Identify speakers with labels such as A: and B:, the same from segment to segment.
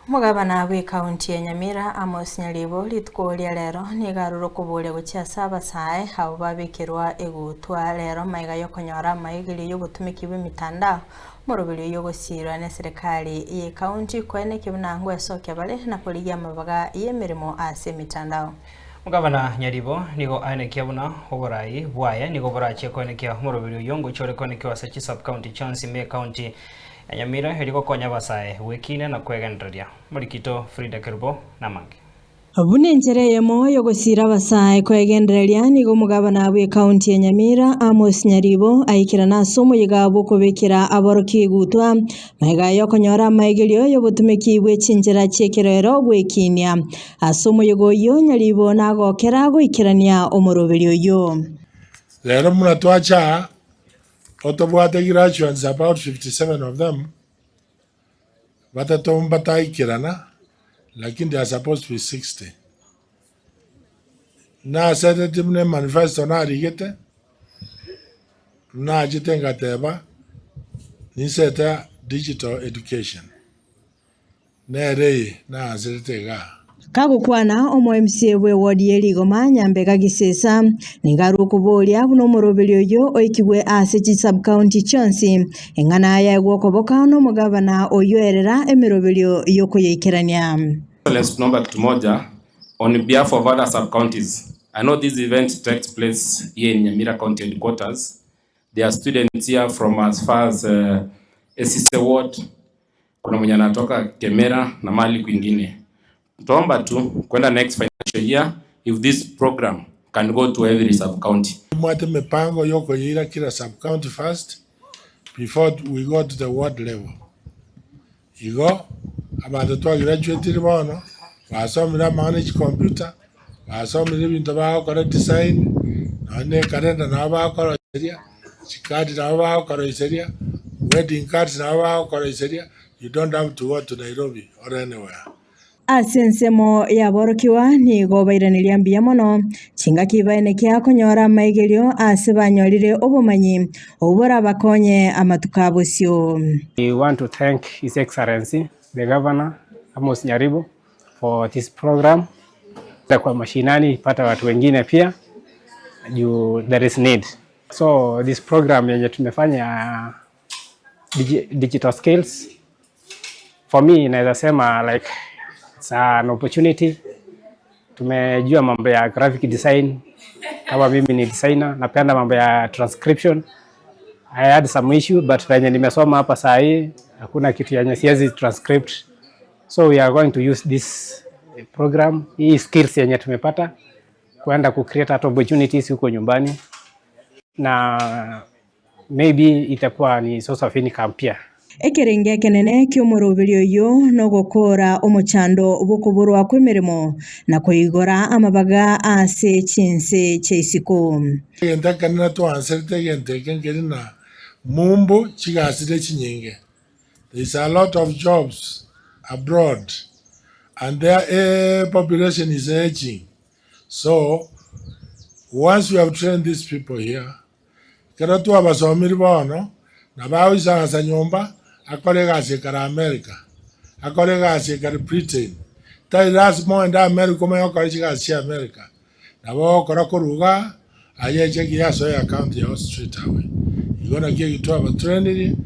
A: Mugabana wa kaunti ya Nyamira Amos Nyaribo litkoria lero nigaruro kuburia guchasa abasae abo babikirwa egutwa lero maiga yokonyora maigiri yogutumiki bw'emitandao morobiri yogosirwa na serikali ye kaunti kwene kibunango esoke bale na poligia mabaga yemirimo ase mitandao.
B: Mugabana Nyaribo nigo anekia buna oborai bwaya nigo borache konekia morobiri yongo chore konekia wasachi sub county chance me county Nyamira heliko konya basae wekine na kwegenderia Murikito Frida Kirbo namange
A: Abune nchereye moyo gusira basae kwegenderia nigo mugabana wa kaunti ya Nyamira Amos Nyaribo aikira na somo yigabo kubekira aboroki gutwa maiga yokonyora maigilio yobutumiki bw'echinjira chekirero gwekinia asomo yogoyo Nyaribo nagokera gwikirania omoroberio yo
C: lero munatwacha otobwate graduates about 57 of them batatomba ikirana lakini they are supposed to be 60 na sete timne manifesto na rigete na jitenga teba ni seta digital education na rei na zetega
A: Kagukwana omo MCA we wodi Eligoma Nyambega Gisesa ningaru kubolia buno moroberio yo oikigwe ase sub county chance engana ya gwokoboka no mugabana oyoerera emiroberio yokoyekerania.
D: Let's number kimoja on behalf of other sub counties. I know this event takes place here in Nyamira County headquarters. There are students here from as far as Esise Ward, kuna mwenye anatoka Kemera na mali kwingine. Tuomba tu kwenda next financial year if this program can go to every sub county.
C: Mwate mipango yoko yira kila sub county first before we go to the ward level. Igo abado twa graduate ribono basomira manage computer basomira ibintu bakora design nane karenda nabakora seria chikadi nabakora seria wedding cards nabakora seria. You don't have to go to Nairobi or anywhere.
A: Asensemo ya borokiwa ni gobairanira mbia mono chinga kibaine kya konyora maigelio asibanyorire obumanyi obora bakonye amatukabosyo.
E: We want to thank His Excellency the Governor Amos Nyaribo for this program. Kwa mashinani pata watu wengine pia there is need. So this program yenye tumefanya digital skills for me inaweza sema like it's an opportunity. Tumejua mambo ya graphic design kama mimi ni designer, napenda mambo ya transcription. I had some issue but venye nimesoma hapa saa hii hakuna kitu yenye siwezi transcript. So we are going to use this program, hii skills yenye tumepata kwenda ku create opportunities huko nyumbani na maybe itakuwa ni source of income pia.
A: Ekerenge kenene ky'omoroberio yo no gukora omuchando bukuburwa kwemirimo na kuigora amabaga ase chinse cheisiko.
C: Enda kanna to anserte gente kengerina mumbo chigasire chinyenge. There is a lot of jobs abroad and their population is aging. So once we have trained these people here, kana tu abasomiri bono na bawisa asa nyumba akolega sekara America, akolega sekara Britain. Tai ras mo enda America mo yokolega se America. Na bo kora koruga aye cheki ya so account ya straight away. Igona gie gitu aba training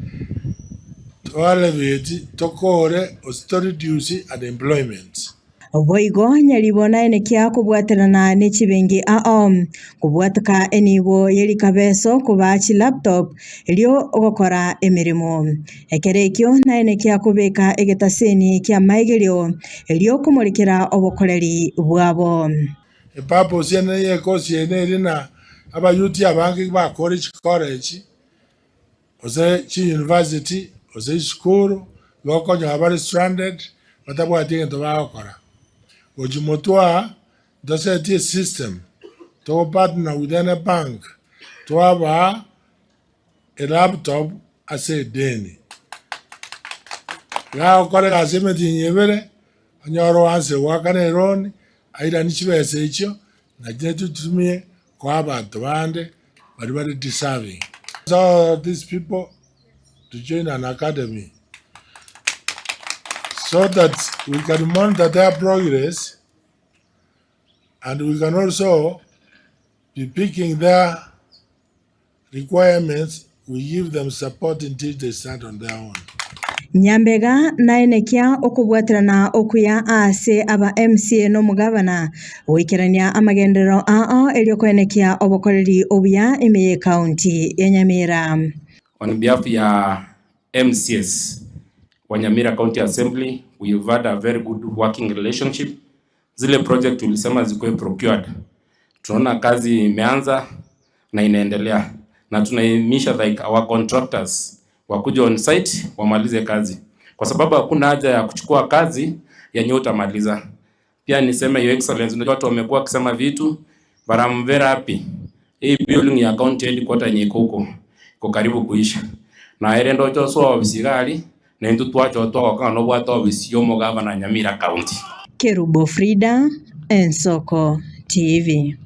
C: to elevate to kore austerity duty and employment.
A: Oboigo Nyaribona ene kya kubwaterana n'ekibengi kubwataka enibo yeri kabeso kubachi laptop elio ogokora emirimo ekerekyo na ene kya kubeka egetaseni kya maigelio elio kumulikira obokoreri bwabo
C: epapo siene ye kosi ene rina aba yuti abangi ba college oze chi university oze school lokonyo abari stranded batabwati ngento bakora Ojimotoa does a system to partner with any bank to have a laptop as a deni. Now, correct as imagine yevere, and your answer work on a run, I don't say you, Najetu to me, Coaba to Ande, but very deserving. So these people to join an academy. so that we can monitor their progress, and we can also be picking their requirements. We give them support until they start on their own.
A: Nyambega na enekia okubwatirana okuya ase aba MCA no mugabana wikirania amagendero ao eliokoenekia obokoreri obuya ime county ya Nyamira.
D: On behalf ya MCS wa Nyamira County Assembly, we've had a very good working relationship. Zile project tulisema zikuwe procured, tunaona kazi imeanza na inaendelea, na tunaimisha like our contractors wakuja on site wamalize kazi, kwa sababu hakuna haja ya kuchukua kazi yenye utamaliza. Pia niseme your excellence, unajua watu wamekuwa kusema vitu, but I'm very happy hii building ya county headquarters yenye iko karibu kuisha, na erendo cho so obisigali na ndu twacho to kana no bwato obisio mo gavana Nyamira County.
A: Kerubo Frida, Ensoko TV.